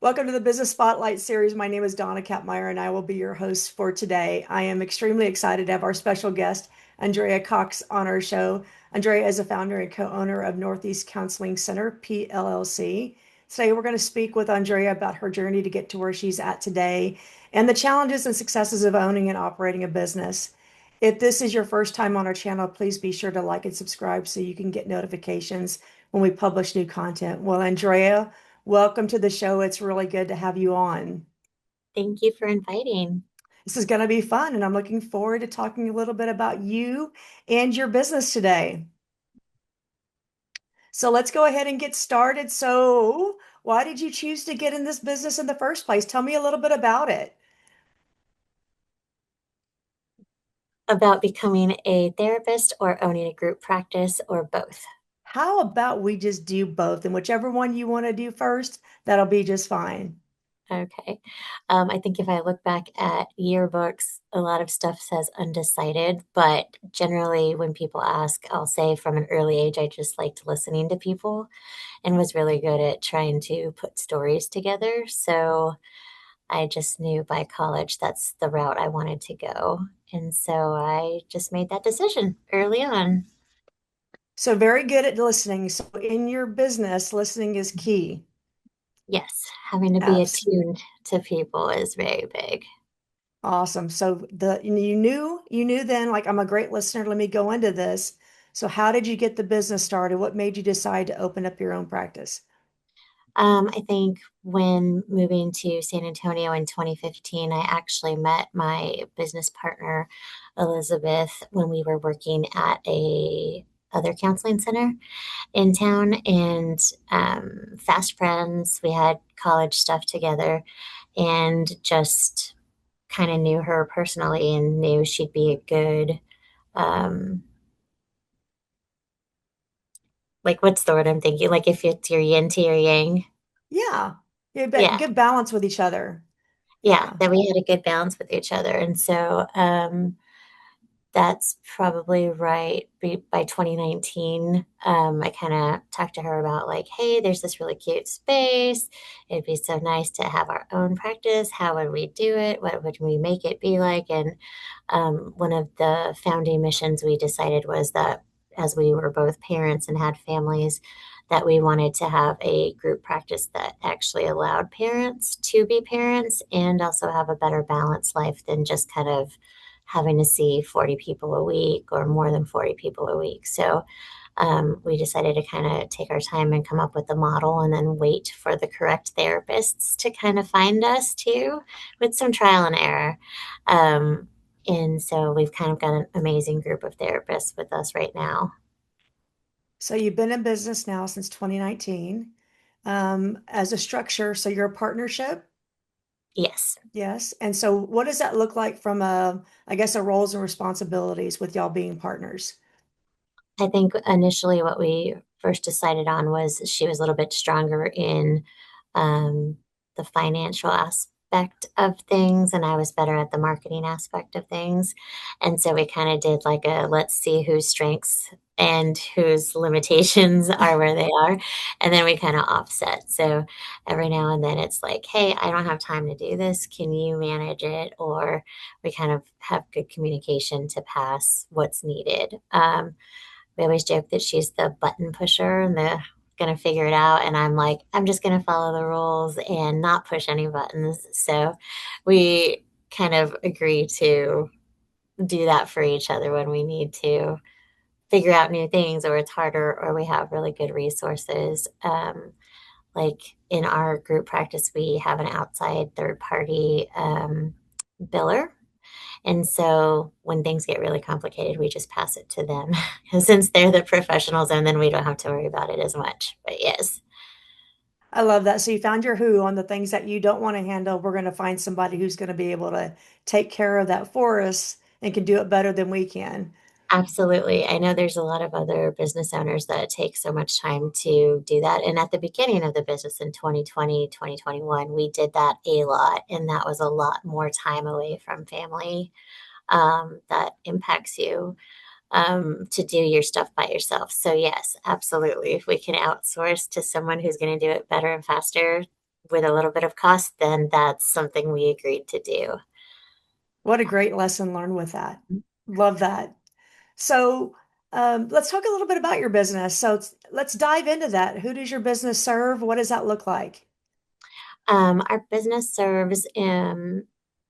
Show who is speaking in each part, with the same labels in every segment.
Speaker 1: Welcome to the Business Spotlight series. My name is Dona Kappmeyer, and I will be your host for today. I am extremely excited to have our special guest, Andrea Cox, on our show. Andrea is a founder and co-owner of Northeast Counseling Center, PLLC. Today, we're going to speak with Andrea about her journey to get to where she's at today and the challenges and successes of owning and operating a business. If this is your first time on our channel, please be sure to like and subscribe so you can get notifications when we publish new content. Well, Andrea, welcome to the show. It's really good to have you on.
Speaker 2: Thank you for inviting.
Speaker 1: This is going to be fun, and I'm looking forward to talking a little bit about you and your business today. So let's go ahead and get started. So, why did you choose to get in this business in the first place? Tell me a little bit about it.
Speaker 2: About becoming a therapist or owning a group practice or both.
Speaker 1: How about we just do both, and whichever one you want to do first, that'll be just fine.
Speaker 2: Okay. I think if I look back at yearbooks, a lot of stuff says undecided, but generally when people ask, I'll say from an early age, I just liked listening to people and was really good at trying to put stories together. So I just knew by college that's the route I wanted to go. And so I just made that decision early on.
Speaker 1: So, very good at listening. So, in your business, listening is key.
Speaker 2: Yes, having to be
Speaker 1: Absolutely.
Speaker 2: attuned to people is very big.
Speaker 1: Awesome. So you knew then, like, I'm a great listener. Let me go into this. So how did you get the business started? What made you decide to open up your own practice?
Speaker 2: I think when moving to San Antonio in 2015, I actually met my business partner, Elizabeth, when we were working at a other counseling center in town and fast friends. We had college stuff together and just kind of knew her personally and knew she'd be a good um, like what's the word I'm thinking? Like if it's your yin to your yang.
Speaker 1: Yeah. Yeah,
Speaker 2: Yeah.
Speaker 1: good balance with each other.
Speaker 2: Yeah.
Speaker 1: Yeah.
Speaker 2: That we had a good balance with each other. And so that's probably right. By 2019, I kind of talked to her about like, hey, there's this really cute space. It'd be so nice to have our own practice. How would we do it? What would we make it be like? And one of the founding missions we decided was that as we were both parents and had families, that we wanted to have a group practice that actually allowed parents to be parents and also have a better balanced life than just kind of having to see 40 people a week or more than 40 people a week. So we decided to kind of take our time and come up with the model and then wait for the correct therapists to kind of find us too, with some trial and error. Um, and so we've kind of got an amazing group of therapists with us right now.
Speaker 1: So you've been in business now since 2019, as a structure. So you're a partnership.
Speaker 2: Yes.
Speaker 1: Yes. And so what does that look like from I guess, a roles and responsibilities with y'all being partners?
Speaker 2: I think initially what we first decided on was she was a little bit stronger in um, the financial aspect of things, and I was better at the marketing aspect of things. And so we kind of did like a let's see whose strengths and whose limitations are where they are. And then we kind of offset. So every now and then it's like, hey, I don't have time to do this. Can you manage it? Or we kind of have good communication to pass what's needed. We always joke that she's the button pusher and the gonna figure it out. And I'm like, I'm just gonna follow the rules and not push any buttons. So we kind of agree to do that for each other when we need to figure out new things or it's harder or we have really good resources. Like in our group practice, we have an outside third party biller and so when things get really complicated, we just pass it to them since they're the professionals and then we don't have to worry about it as much. But yes,
Speaker 1: I love that. So you found your who on the things that you don't want to handle. We're going to find somebody who's going to be able to take care of that for us and can do it better than we can.
Speaker 2: absolutely. I know there's a lot of other business owners that take so much time to do that. And at the beginning of the business in 2020, 2021, we did that a lot. And that was a lot more time away from family that impacts you to do your stuff by yourself. So, yes, absolutely. If we can outsource to someone who's going to do it better and faster, with a little bit of cost, then that's something we agreed to do.
Speaker 1: What a great lesson learned with that. Love that. So, let's talk a little bit about your business. So, let's dive into that. Who does your business serve? What does that look like?
Speaker 2: Our business serves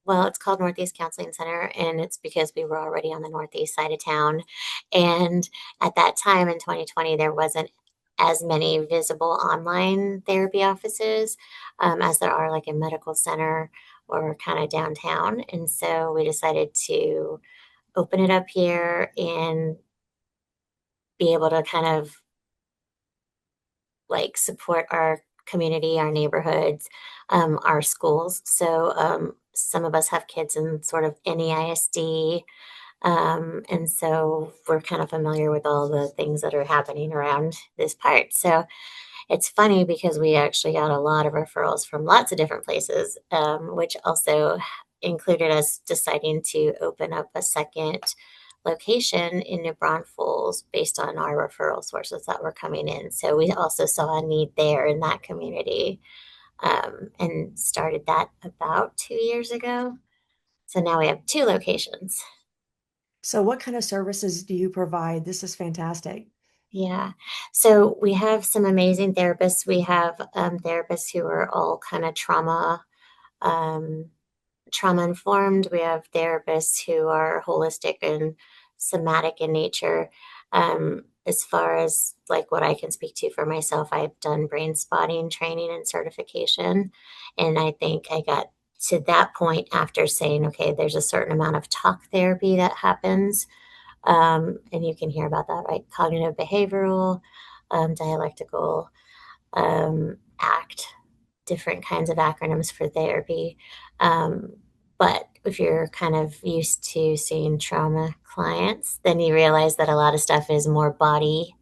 Speaker 2: well, it's called Northeast Counseling Center, and it's because we were already on the northeast side of town. And at that time in 2020, there wasn't as many visible online therapy offices as there are like a medical center or kind of downtown. And so we decided to open it up here and be able to kind of like support our community, our neighborhoods, our schools. So some of us have kids in sort of NEISD. And so we're kind of familiar with all the things that are happening around this part. So it's funny because we actually got a lot of referrals from lots of different places, which also included us deciding to open up a second location in New Braunfels based on our referral sources that were coming in. So we also saw a need there in that community, and started that about 2 years ago. So now we have two locations.
Speaker 1: So, what kind of services do you provide? This is fantastic.
Speaker 2: Yeah. So we have some amazing therapists. We have therapists who are all kind of um, trauma informed. We have therapists who are holistic and somatic in nature. As far as like what I can speak to for myself, I've done brain spotting training and certification. And I think I got to that point after saying, okay, there's a certain amount of talk therapy that happens, and you can hear about that, right? Cognitive behavioral, dialectical, ACT, different kinds of acronyms for therapy. Um, but if you're kind of used to seeing trauma clients, then you realize that a lot of stuff is more body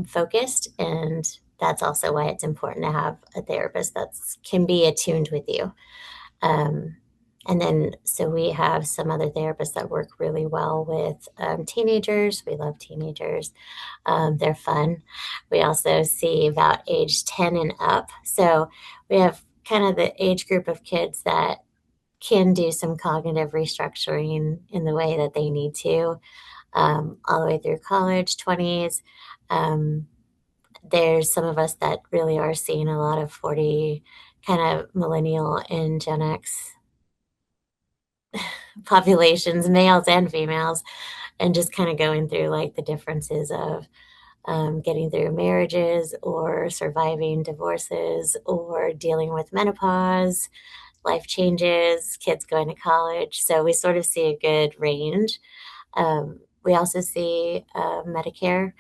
Speaker 2: focused. And that's also why it's important to have a therapist that can be attuned with you. Um, and then, so we have some other therapists that work really well with teenagers. We love teenagers. They're fun. We also see about age 10 and up. So we have kind of the age group of kids that can do some cognitive restructuring in the way that they need to, all the way through college, 20s. Um, there's some of us that really are seeing a lot of 40 kind of millennial and Gen X populations, males and females, and just kind of going through like the differences of getting through marriages or surviving divorces or dealing with menopause, life changes, kids going to college. So we sort of see a good range. We also see Medicare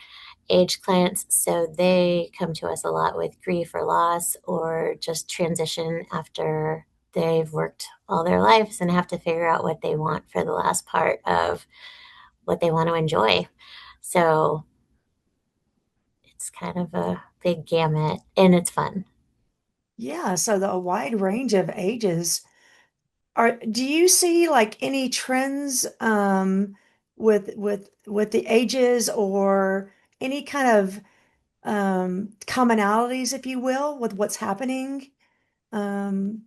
Speaker 2: age clients. So they come to us a lot with grief or loss or just transition after they've worked all their lives and have to figure out what they want for the last part of what they want to enjoy. So it's kind of a big gamut and it's fun.
Speaker 1: Yeah, so a wide range of ages. Do you see like any trends with the ages or any kind of commonalities, if you will, with what's happening? Um,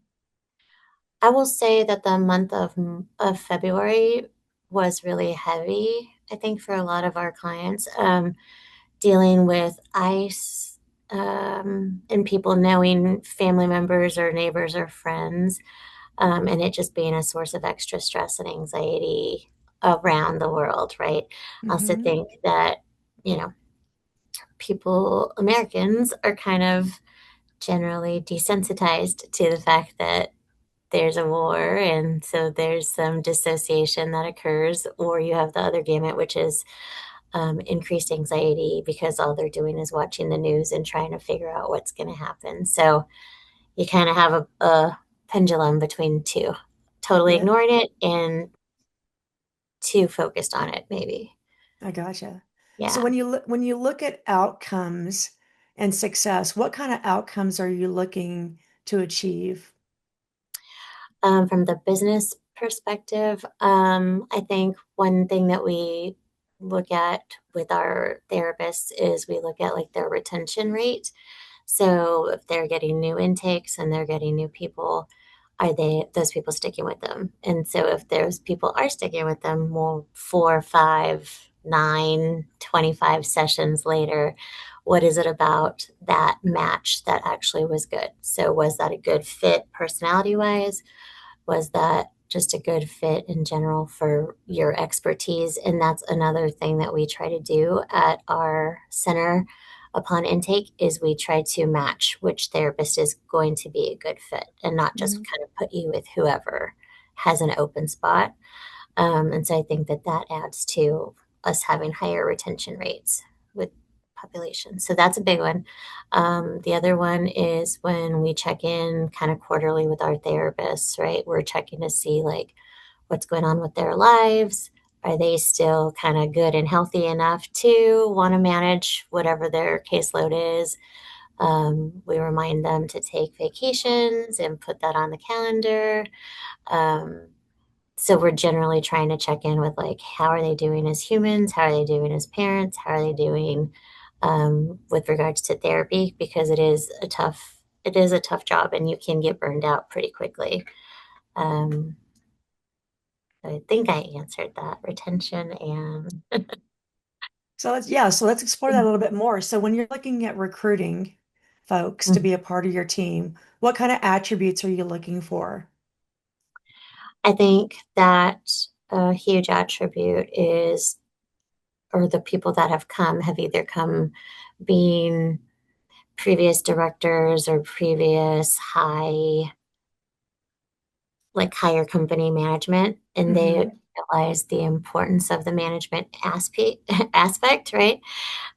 Speaker 2: I will say that the month of February was really heavy, I think, for a lot of our clients, dealing with ICE, and people knowing family members or neighbors or friends, and it just being a source of extra stress and anxiety around the world, right? I also
Speaker 1: mhm.
Speaker 2: think that, you know, people, Americans, are kind of generally desensitized to the fact that there's a war, and so there's some dissociation that occurs, or you have the other gamut, which is increased anxiety because all they're doing is watching the news and trying to figure out what's going to happen. So you kind of have a pendulum between two, totally
Speaker 1: Yeah,
Speaker 2: ignoring it and too focused on it, maybe.
Speaker 1: I gotcha. So
Speaker 2: Yeah.
Speaker 1: when you look at outcomes and success, what kind of outcomes are you looking to achieve?
Speaker 2: From the business perspective, I think one thing that we look at with our therapists is we look at like their retention rate. So if they're getting new intakes and they're getting new people, are those people sticking with them? And so if those people are sticking with them, well, 4, 5, 9, 25 sessions later, what is it about that match that actually was good? So was that a good fit personality wise? Was that just a good fit in general for your expertise? And that's another thing that we try to do at our center upon intake is we try to match which therapist is going to be a good fit and not just
Speaker 1: Mhm.
Speaker 2: kind of put you with whoever has an open spot. And so I think that that adds to us having higher retention rates with population. So that's a big one. The other one is when we check in kind of quarterly with our therapists, right? We're checking to see like what's going on with their lives. Are they still kind of good and healthy enough to want to manage whatever their caseload is? We remind them to take vacations and put that on the calendar. Um, so we're generally trying to check in with like how are they doing as humans, how are they doing as parents, how are they doing with regards to therapy, because it is a tough job and you can get burned out pretty quickly. um, I think I answered that retention and
Speaker 1: So let's explore that a little bit more. So when you're looking at recruiting folks to be a part of your team, what kind of attributes are you looking for?
Speaker 2: I think that a huge attribute is, or the people that have come have either come being previous directors or previous higher company management, and they
Speaker 1: Hmm.
Speaker 2: realize the importance of the management aspect, right?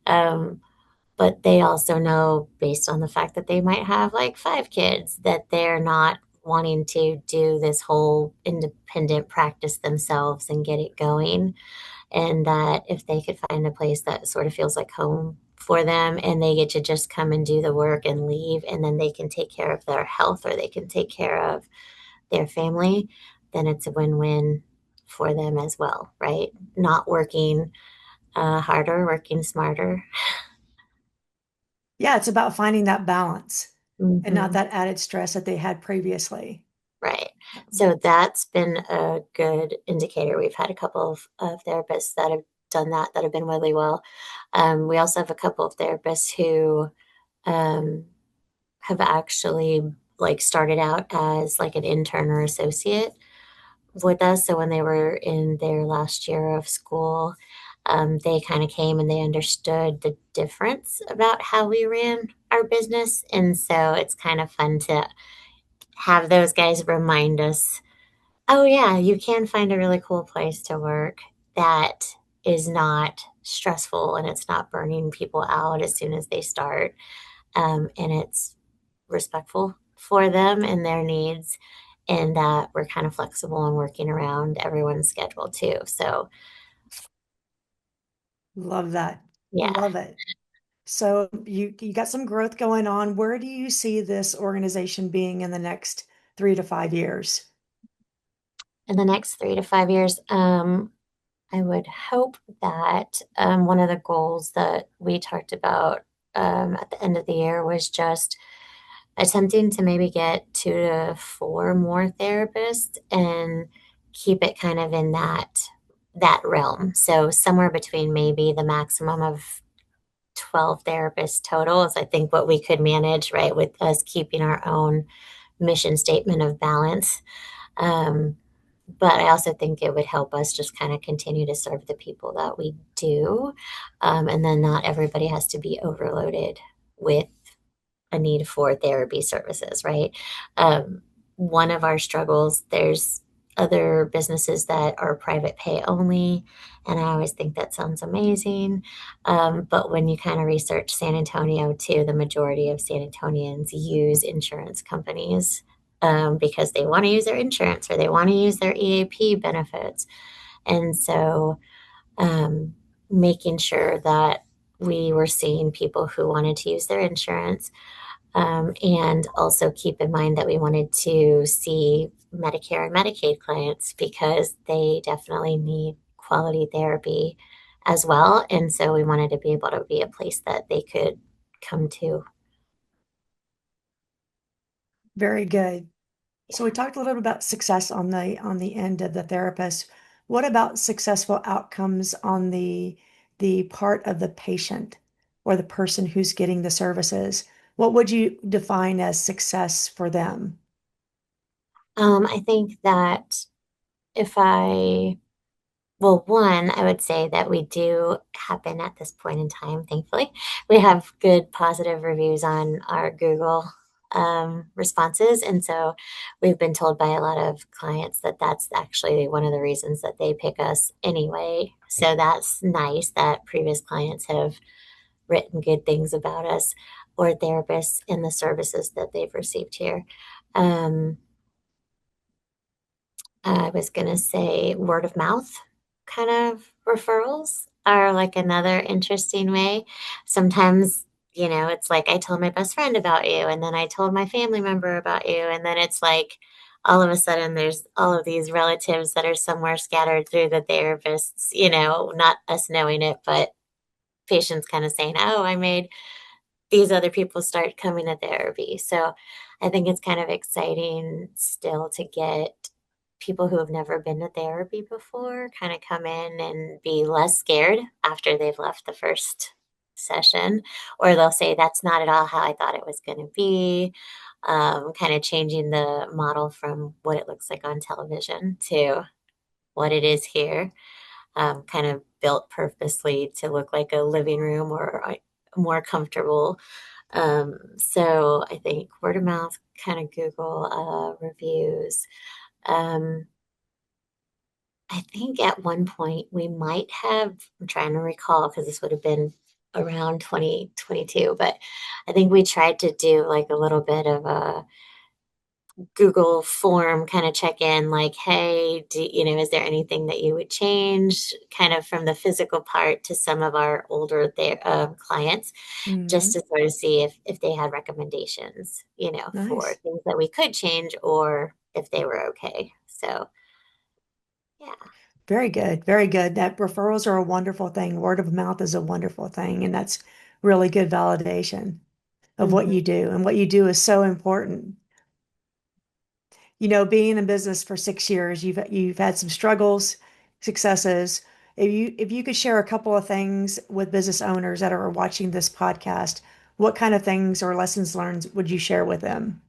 Speaker 2: Um, but they also know, based on the fact that they might have like 5 kids, that they're not wanting to do this whole independent practice themselves and get it going. And that if they could find a place that sort of feels like home for them and they get to just come and do the work and leave, and then they can take care of their health or they can take care of their family, then it's a win-win for them as well, right? Not working harder, working smarter.
Speaker 1: Yeah, it's about finding that balance and not
Speaker 2: Hmm.
Speaker 1: that added stress that they had previously.
Speaker 2: Right. So that's been a good indicator. We've had a couple of therapists that have done that that have been really well. We also have a couple of therapists who um, have actually like started out as like an intern or associate with us. So when they were in their last year of school, they kind of came and they understood the difference about how we ran our business. And so it's kind of fun to have those guys remind us, oh, yeah, you can find a really cool place to work that is not stressful and it's not burning people out as soon as they start. And it's respectful for them and their needs, and that we're kind of flexible and working around everyone's schedule too. So,
Speaker 1: Love that.
Speaker 2: yeah.
Speaker 1: Love it. So you got some growth going on. Where do you see this organization being in the next 3 to 5 years?
Speaker 2: In the next 3 to 5 years, I would hope that one of the goals that we talked about at the end of the year was just attempting to maybe get 2 to 4 more therapists and keep it kind of in that realm. So somewhere between maybe the maximum of 12 therapists total is I think what we could manage, right, with us keeping our own mission statement of balance. Um, but I also think it would help us just kind of continue to serve the people that we do. And then not everybody has to be overloaded with a need for therapy services, right? Um, One of our struggles, there's other businesses that are private pay only, and I always think that sounds amazing. But when you kind of research San Antonio too, the majority of San Antonians use insurance companies because they want to use their insurance or they want to use their EAP benefits. And so um, making sure that we were seeing people who wanted to use their insurance, and also keep in mind that we wanted to see Medicare and Medicaid clients because they definitely need quality therapy as well. And so we wanted to be able to be a place that they could come to.
Speaker 1: Very good. So we
Speaker 2: Yeah.
Speaker 1: talked a little bit about success on the end of the therapist. What about successful outcomes on the part of the patient or the person who's getting the services? What would you define as success for them?
Speaker 2: I think that if I Well, one, I would say that we do happen at this point in time, thankfully. We have good positive reviews on our Google responses. And so we've been told by a lot of clients that that's actually one of the reasons that they pick us anyway. So that's nice that previous clients have written good things about us or therapists and the services that they've received here. Um, I was going to say word of mouth kind of referrals are like another interesting way. Sometimes, it's like I told my best friend about you, and then I told my family member about you, and then it's like all of a sudden there's all of these relatives that are somewhere scattered through the therapists, not us knowing it, but patients kind of saying, oh, I made these other people start coming to therapy. So I think it's kind of exciting still to get people who have never been to therapy before kind of come in and be less scared after they've left the first session, or they'll say, that's not at all how I thought it was going to be. Kind of changing the model from what it looks like on television to what it is here, kind of built purposely to look like a living room or more comfortable. So I think word of mouth, kind of Google reviews. Um, I think at one point we might have, I'm trying to recall because this would have been around 2022, but I think we tried to do like a little bit of a Google form kind of check in, like, hey, is there anything that you would change kind of from the physical part to some of our older clients, just
Speaker 1: Mhm.
Speaker 2: to sort of see if they had recommendations, for
Speaker 1: Nice.
Speaker 2: things that we could change or if they were okay. So, yeah.
Speaker 1: Very good. Very good. That referrals are a wonderful thing. Word of mouth is a wonderful thing, and that's really good validation of what
Speaker 2: Hmm.
Speaker 1: you do. And what you do is so important. Being in business for 6 years, you've had some struggles, successes. If you could share a couple of things with business owners that are watching this podcast, what kind of things or lessons learned would you share with them?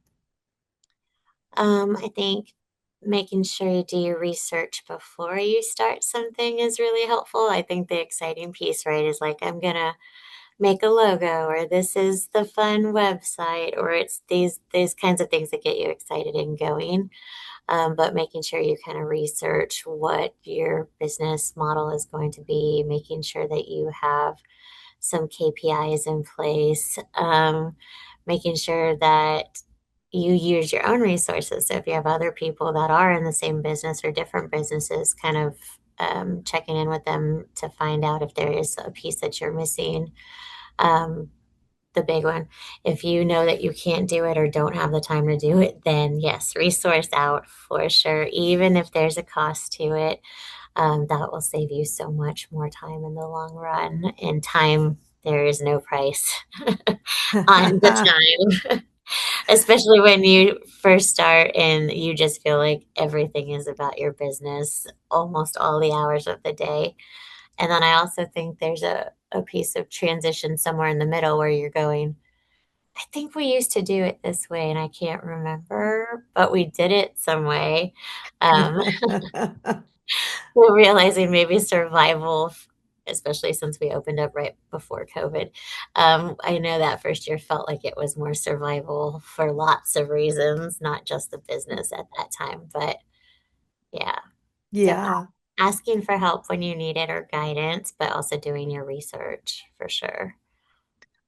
Speaker 2: I think making sure you do your research before you start something is really helpful. I think the exciting piece, right, is like, I'm gonna make a logo or this is the fun website or it's these kinds of things that get you excited and going, but making sure you kind of research what your business model is going to be, making sure that you have some KPIs in place, making sure that you use your own resources. So if you have other people that are in the same business or different businesses, kind of checking in with them to find out if there is a piece that you're missing. Um, the big one. If you know that you can't do it or don't have the time to do it, then yes, resource out for sure. Even if there's a cost to it, that will save you so much more time in the long run. And time, there is no price on the time, especially when you first start and you just feel like everything is about your business almost all the hours of the day. And then I also think there's a piece of transition somewhere in the middle where you're going, I think we used to do it this way and I can't remember, but we did it some way. Um, we're realizing maybe survival, especially since we opened up right before COVID. I know that first year felt like it was more survival for lots of reasons, not just the business at that time. But yeah, so
Speaker 1: Yeah.
Speaker 2: asking for help when you need it or guidance, but also doing your research for sure.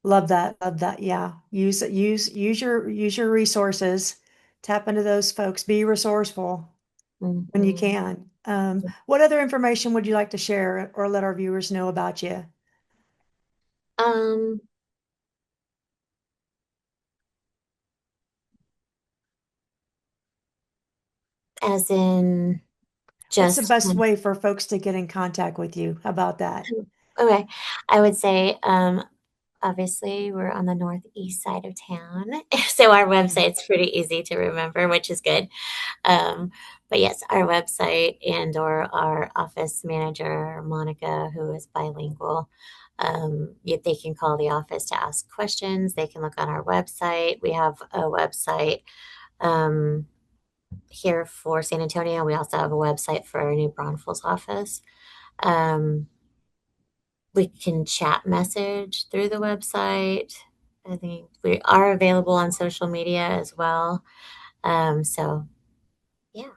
Speaker 1: Love that. Love that. Yeah. Use your resources. Tap into those folks. Be resourceful when you
Speaker 2: Hmm.
Speaker 1: can. What other information would you like to share or let our viewers know about you?
Speaker 2: Um, as in
Speaker 1: What's the
Speaker 2: just
Speaker 1: best way for folks to get in contact with you? How about that?
Speaker 2: okay, I would say obviously we're on the northeast side of town, so our website's pretty easy to remember, which is good. Um, but yes, our website and or our office manager, Monica, who is bilingual, they can call the office to ask questions. They can look on our website. We have a website um, here for San Antonio. We also have a website for our New Braunfels office. Um, we can chat message through the website. I think we are available on social media as well. So yeah,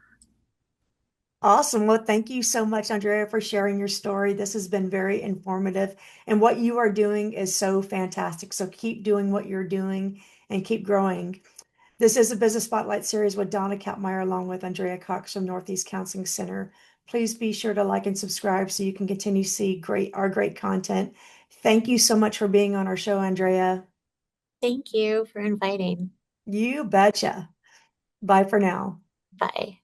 Speaker 1: Awesome. Well, thank you so much, Andrea, for sharing your story. This has been very informative, and what you are doing is so fantastic. So keep doing what you're doing and keep growing. This is a Business Spotlight series with Dona Kappmeyer along with Andrea Cox from Northeast Counseling Center. Please be sure to like and subscribe so you can continue to see our great content. Thank you so much for being on our show, Andrea.
Speaker 2: thank you for inviting.
Speaker 1: You betcha. Bye for now.
Speaker 2: Bye.